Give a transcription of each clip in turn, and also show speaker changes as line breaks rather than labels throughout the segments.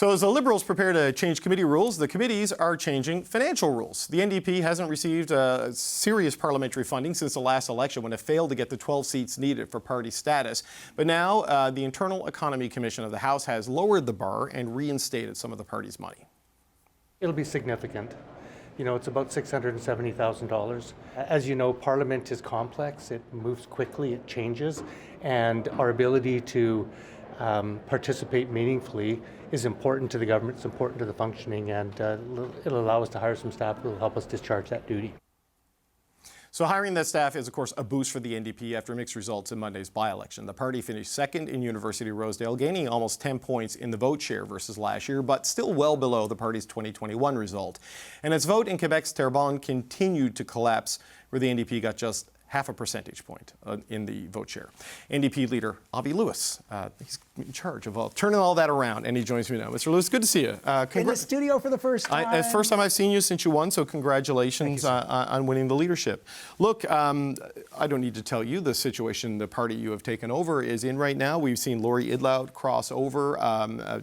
So as the Liberals prepare to change committee rules, the committees are changing financial rules. The NDP hasn't received serious parliamentary funding since the last election when it failed to get the 12 seats needed for party status. But now the Internal Economy Commission of the House has lowered the bar and reinstated some of the party's money.
It'll be significant. You know, it's about $670,000. As you know, Parliament is complex. It moves quickly, it changes, and our ability to participate meaningfully is important to the government, it's important to the functioning, and it'll allow us to hire some staff who will help us discharge that duty.
So hiring that staff is, of course, a boost for the NDP after mixed results in Monday's by-election. The party finished second in University Rosedale, gaining almost 10 points in the vote share versus last year, but still well below the party's 2021 result. And its vote in Quebec's Terrebonne continued to collapse, where the NDP got just half a percentage point in the vote share. NDP Leader Avi Lewis, he's in charge of turning all that around, and he joins me now. Mr. Lewis, good to see you.
In the studio for the first time.
First time I've seen you since you won, so congratulations on winning the leadership. Look, I don't need to tell you the situation the party you have taken over is in right now. We've seen Laurie Idlout cross over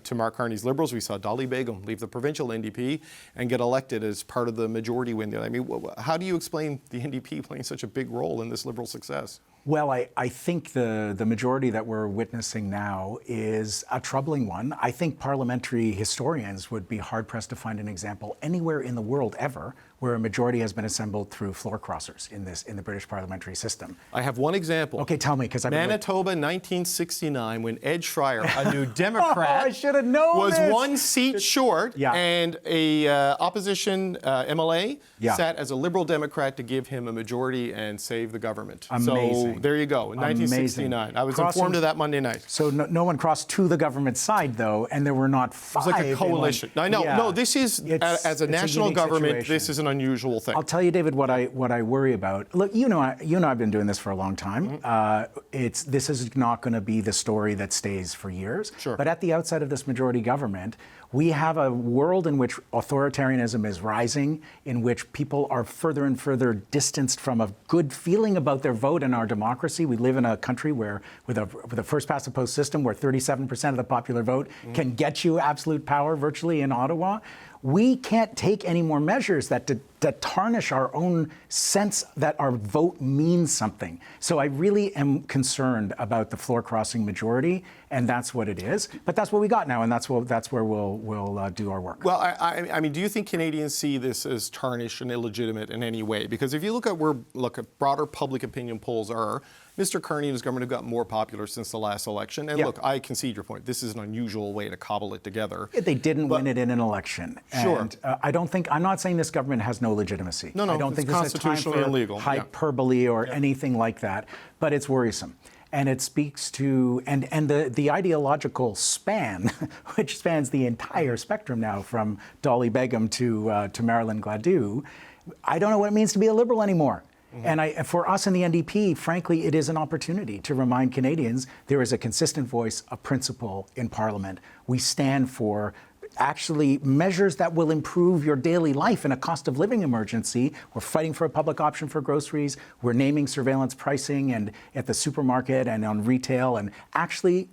to Mark Carney's Liberals. We saw Dolly Begum leave the provincial NDP and get elected as part of the majority win there. I mean, how do you explain the NDP playing such a big role in this Liberal success?
Well, I think the majority that we're witnessing now is a troubling one. I think parliamentary historians would be hard-pressed to find an example anywhere in the world ever where a majority has been assembled through floor crossers in the British parliamentary system.
I have one example.
Okay, tell me, because
Manitoba, 1969, when Ed Schreier, a New Democrat,
I should have known
was
this.
one seat short, and a opposition MLA sat as a Liberal Democrat to give him a majority and save the government.
Amazing.
So there you go, in 1969. I was informed of that Monday night.
So no one crossed to the government side, though, and there were not five.
It was like a coalition. I know. No, this is, as a national government, this is an unusual thing.
I'll tell you, David, what I worry about. Look, you know I've been doing this for a long time. This is not going to be the story that stays for years.
Sure.
But at the outset of this majority government, we have a world in which authoritarianism is rising, in which people are further and further distanced from a good feeling about their vote and our democracy. We live in a country where, with a first-past-the-post system, where 37% of the popular vote can get you absolute power virtually in Ottawa. We can't take any more measures that tarnish our own sense that our vote means something. So I really am concerned about the floor-crossing majority, and that's what it is. But that's what we got now, and that's where we'll do our work.
Well, I mean, do you think Canadians see this as tarnish and illegitimate in any way? Because if you look at where broader public opinion polls are, Mr. Carney and his government have gotten more popular since the last election. And look, I concede your point. This is an unusual way to cobble it together.
They didn't win it in an election.
Sure.
And I'm not saying this government has no legitimacy.
No,
I don't think this is a time for
illegal.
Hyperbole or anything like that. But it's worrisome. And it speaks to, and the ideological span, which spans the entire spectrum now from Dolly Begum to Marilyn Gladue, I don't know what it means to be a Liberal anymore. And for us in the NDP, frankly, it is an opportunity to remind Canadians there is a consistent voice, a principle in Parliament. We stand for actually measures that will improve your daily life in a cost of living emergency. We're fighting for a public option for groceries. We're naming surveillance pricing and at the supermarket and on retail, and actually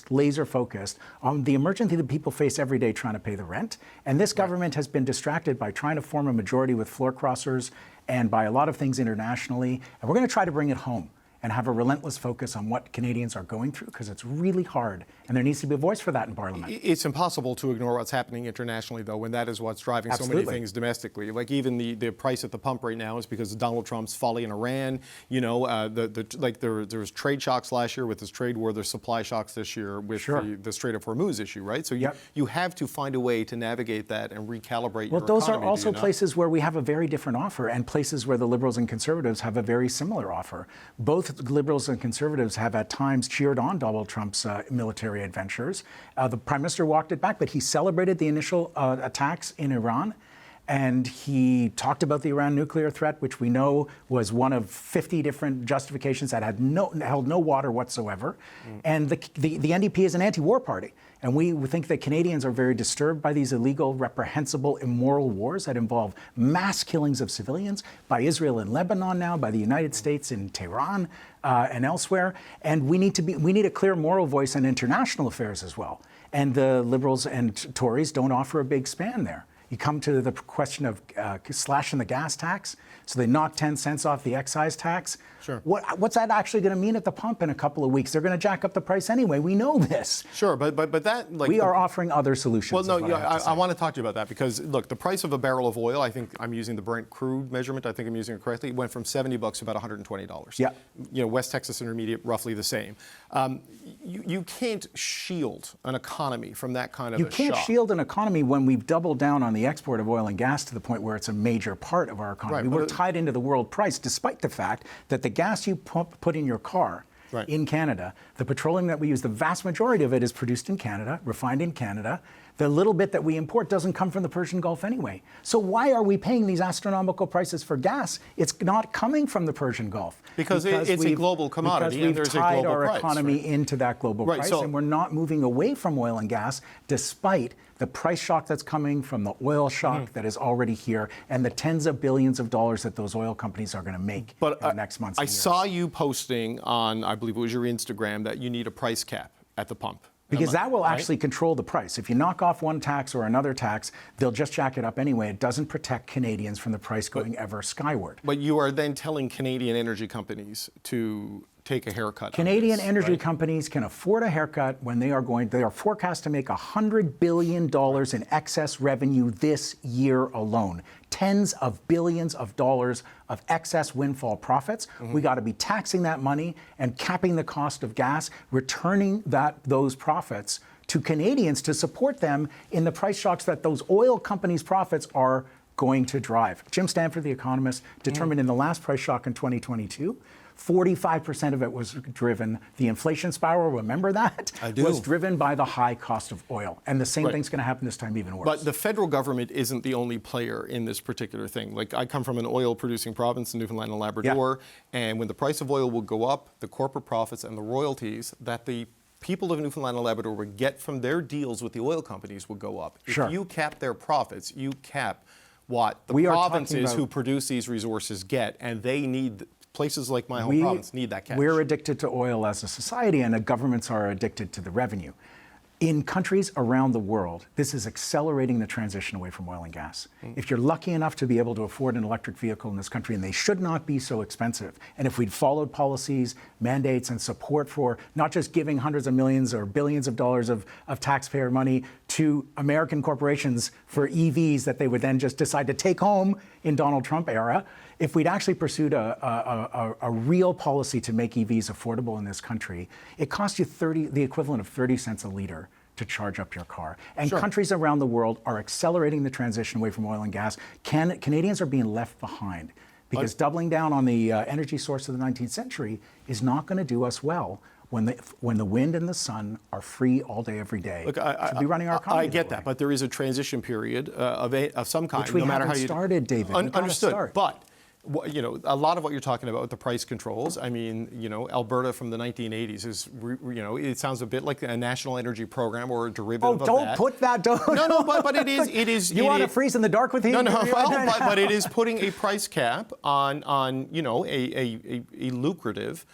laser focused on the emergency that people face every day trying to pay the rent. And this government has been distracted by trying to form a majority with floor crossers and by a lot of things internationally. And we're going to try to bring it home and have a relentless focus on what Canadians are going through, because it's really hard, and there needs to be a voice for that in Parliament.
It's impossible to ignore what's happening internationally, though, when that is what's driving so many things domestically. Like even the price at the pump right now is because of Donald Trump's folly in Iran. You know, there was trade shocks last year with this trade war. There's supply shocks this year with the Strait of Hormuz issue, right? So you have to find a way to navigate that and recalibrate your economy.
Well, those are also places where we have a very different offer, and places where the Liberals and Conservatives have a very similar offer. Both Liberals and Conservatives have at times cheered on Donald Trump's military adventures. The Prime Minister walked it back, but he celebrated the initial attacks in Iran. And he talked about the Iran nuclear threat, which we know was one of 50 different justifications that held no water whatsoever. And the NDP is an anti-war party. And we think that Canadians are very disturbed by these illegal, reprehensible, immoral wars that involve mass killings of civilians by Israel in Lebanon now, by the United States in Tehran and elsewhere. And we need a clear moral voice in international affairs as well. And the Liberals and Tories don't offer a big span there. You come to the question of slashing the gas tax, so they knock 10 cents off the excise tax.
Sure.
What's that actually going to mean at the pump in a couple of weeks? They're going to jack up the price anyway. We know this.
Sure, but that, like,
we are offering other solutions.
Well, no, I want to talk to you about that because, look, the price of a barrel of oil, I think I'm using the Brent crude measurement, I think I'm using it correctly, went from $70 to about $120.
Yeah.
You know, West Texas Intermediate, roughly the same. You can't shield an economy from that kind of a shock.
You can't shield an economy when we've doubled down on the export of oil and gas to the point where it's a major part of our economy.
Right,
we're tied into the world price, despite the fact that the gas you put in your car in Canada, the petroleum that we use, the vast majority of it is produced in Canada, refined in Canada. The little bit that we import doesn't come from the Persian Gulf anyway. So why are we paying these astronomical prices for gas? It's not coming from the Persian Gulf.
Because it's a global commodity and there's a global price.
Because we've tied our economy into that global price, and we're not moving away from oil and gas despite the price shock that's coming from the oil shock that is already here and the tens of billions of dollars that those oil companies are going to make in the next months and years.
I saw you posting on, I believe it was your Instagram, that you need a price cap at the pump.
Because that will actually control the price. If you knock off one tax or another tax, they'll just jack it up anyway. It doesn't protect Canadians from the price going ever skyward.
But you are then telling Canadian energy companies to take a haircut.
Canadian energy companies can afford a haircut when they are forecast to make $100 billion in excess revenue this year alone. Tens of billions of dollars of excess windfall profits. We got to be taxing that money and capping the cost of gas, returning those profits to Canadians to support them in the price shocks that those oil companies' profits are going to drive. Jim Stanford, the economist, determined in the last price shock in 2022, 45% of it was driven, the inflation spiral, remember that?
I do.
Was driven by the high cost of oil. And the same thing's going to happen this time, even worse.
But the federal government isn't the only player in this particular thing. Like, I come from an oil-producing province in Newfoundland and Labrador, and when the price of oil will go up, the corporate profits and the royalties that the people of Newfoundland and Labrador would get from their deals with the oil companies will go up. If you cap their profits, you cap what the provinces who produce these resources get, and they need... Places like my home province need that cash.
We're addicted to oil as a society, and the governments are addicted to the revenue. In countries around the world, this is accelerating the transition away from oil and gas. If you're lucky enough to be able to afford an electric vehicle in this country, and they should not be so expensive, and if we'd followed policies, mandates, and support for not just giving hundreds of millions or billions of dollars of taxpayer money to American corporations for EVs that they would then just decide to take home in Donald Trump era, if we'd actually pursued a real policy to make EVs affordable in this country, it costs you the equivalent of 30 cents a liter to charge up your car. And countries around the world are accelerating the transition away from oil and gas. Canadians are being left behind because doubling down on the energy source of the 19th century is not going to do us well when the wind and the sun are free all day, every day.
Look,
should be running our economy.
I get that, but there is a transition period of some kind.
Which we haven't started, David.
Understood, but you know, a lot of what you're talking about with the price controls, I mean, you know, Alberta from the 1980s is, you know, it sounds a bit like a national energy program or a derivative of that.
Oh, don't put that,
No, but it is.
You want to freeze in the dark with heat?
No, but it is putting a price cap on you know, a lucrative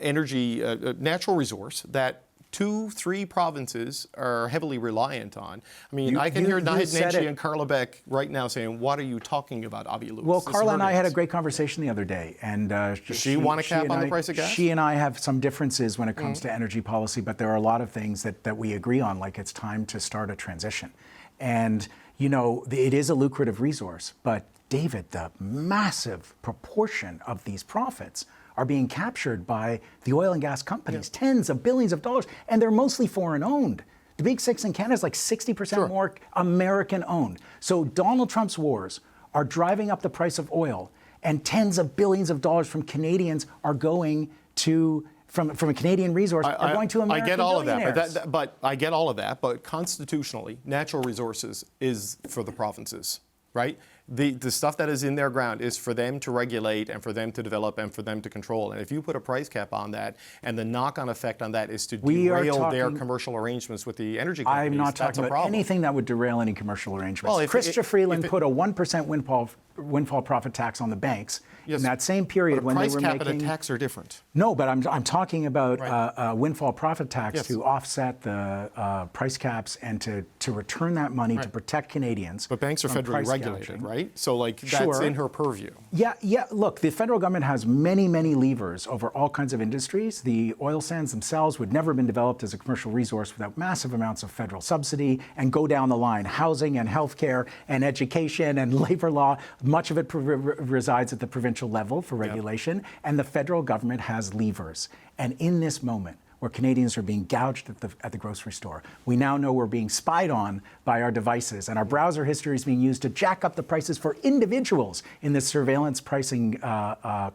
energy, natural resource that 2-3 provinces are heavily reliant on. I mean, I can hear Nahid Nenshi and Carla Beck right now saying, what are you talking about, Avi Lewis?
Well, Carla and I had a great conversation the other day. And
does she want a cap on the price of gas?
She and I have some differences when it comes to energy policy, but there are a lot of things that we agree on, like it's time to start a transition. And, you know, it is a lucrative resource, but David, the massive proportion of these profits are being captured by the oil and gas companies, tens of billions of dollars, and they're mostly foreign owned. The Big Six in Canada is like 60% more American owned. So Donald Trump's wars are driving up the price of oil, and tens of billions of dollars from Canadians are going to, from a Canadian resource, are going to American
I get all
billionaires.
of that, I get all of that, but constitutionally, natural resources is for the provinces, right? The stuff that is in their ground is for them to regulate and for them to develop and for them to control. And if you put a price cap on that, and the knock-on effect on that is to derail their commercial arrangements with the energy companies,
I'm not talking about anything that would derail any commercial arrangements.
Well,
Chrystia Freeland put a 1% windfall windfall profit tax on the banks.
Yes,
in that same period
but
when they
price
were
cap
making...
and a tax are different.
No, but I'm talking about
Right.
a windfall profit tax
Yes.
to offset the price caps and to return that money to protect Canadians.
But banks are
from
federally
price
regulated,
gouging.
right? So like that's
Sure.
in her purview.
Yeah. Look, the federal government has many levers over all kinds of industries. The oil sands themselves would never have been developed as a commercial resource without massive amounts of federal subsidy, and go down the line, housing and healthcare and education and labor law. Much of it resides at the provincial level for regulation, and the federal government has levers. And in this moment, where Canadians are being gouged at the grocery store, we now know we're being spied on by our devices, and our browser history is being used to jack up the prices for individuals in this surveillance pricing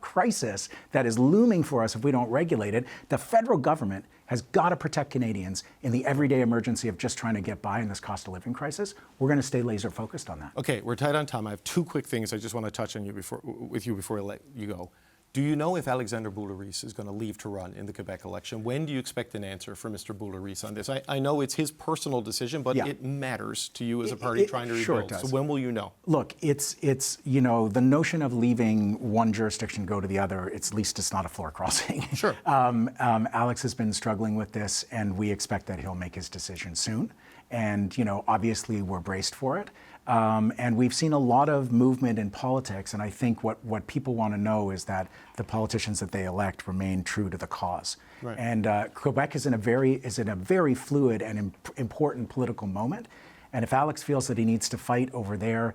crisis that is looming for us if we don't regulate it. The federal government has got to protect Canadians in the everyday emergency of just trying to get by in this cost of living crisis. We're going to stay laser focused on that.
Okay, we're tight on time. I have two quick things I just want to touch on with you before I let you go. Do you know if Alexander Boulay-Reece is going to leave to run in the Quebec election? When do you expect an answer from Mr. Boulay-Reece on this? I know it's his personal decision, but it matters to you as a party trying to rebuild.
Sure it does.
So when will you know?
Look, it's the notion of leaving one jurisdiction to go to the other, at least it's not a floor crossing.
Sure.
Alex has been struggling with this, and we expect that he'll make his decision soon. And, obviously we're braced for it. And we've seen a lot of movement in politics, and I think what people want to know is that the politicians that they elect remain true to the cause.
Right.
And Quebec is in a very fluid and important political moment. And if Alex feels that he needs to fight over there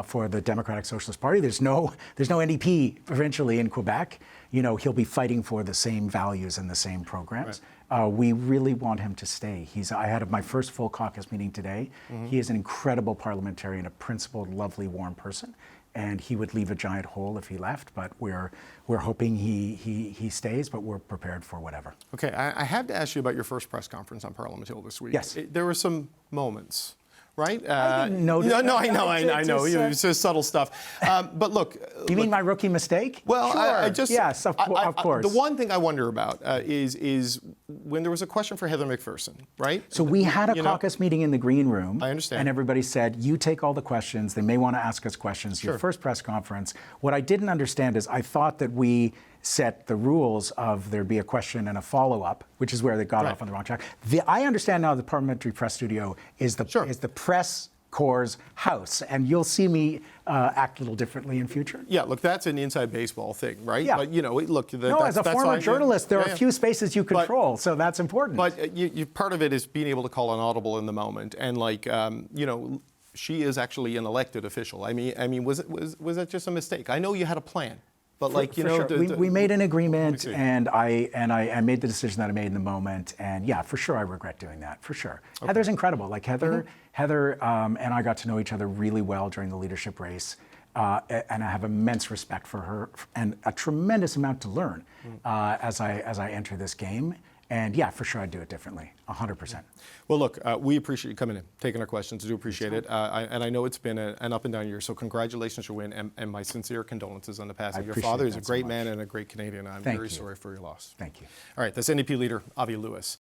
for the Democratic Socialist Party, there's no NDP provincially in Quebec. He'll be fighting for the same values and the same programs. Right. We really want him to stay. I had my first full caucus meeting today. Mm-hmm. He is an incredible parliamentarian, a principled, lovely, warm person, and he would leave a giant hole if he left. But we're hoping he stays, but we're prepared for whatever.
Okay, I have to ask you about your first press conference on Parliament Hill this week.
Yes.
There were some moments. Right?
I didn't notice.
No, I know. It's just subtle stuff. But look.
You mean my rookie mistake?
Well,
sure. Yes, of course.
The one thing I wonder about is when there was a question for Heather McPherson, right?
So we had a caucus meeting in the green room.
I understand.
And everybody said, you take all the questions. They may want to ask us questions.
Sure.
Your first press conference. What I didn't understand is I thought that we set the rules of there'd be a question and a follow-up, which is where they got off on the wrong track. I understand now the Parliamentary Press Studio is the press corps' house, and you'll see me act a little differently in future.
Yeah, look, that's an inside baseball thing, right?
Yeah.
But, look.
As a former journalist, there are a few spaces you control, so that's important.
But part of it is being able to call an audible in the moment, and she is actually an elected official. I mean, was that just a mistake? I know you had a plan. But
sure. We made an agreement, and I made the decision that I made in the moment, and yeah, for sure I regret doing that, for sure. Okay. Heather's incredible. Like Heather and I got to know each other really well during the leadership race, and I have immense respect for her and a tremendous amount to learn as I enter this game. And yeah, for sure I'd do it differently, 100%.
Well, look, we appreciate you coming in, taking our questions. I do appreciate it. And I know it's been an up and down year, so congratulations, your win, and my sincere condolences on the passing. Your father is a great man and a great Canadian. I'm very sorry for your loss.
Thank you.
All right, that's NDP leader Avi Lewis.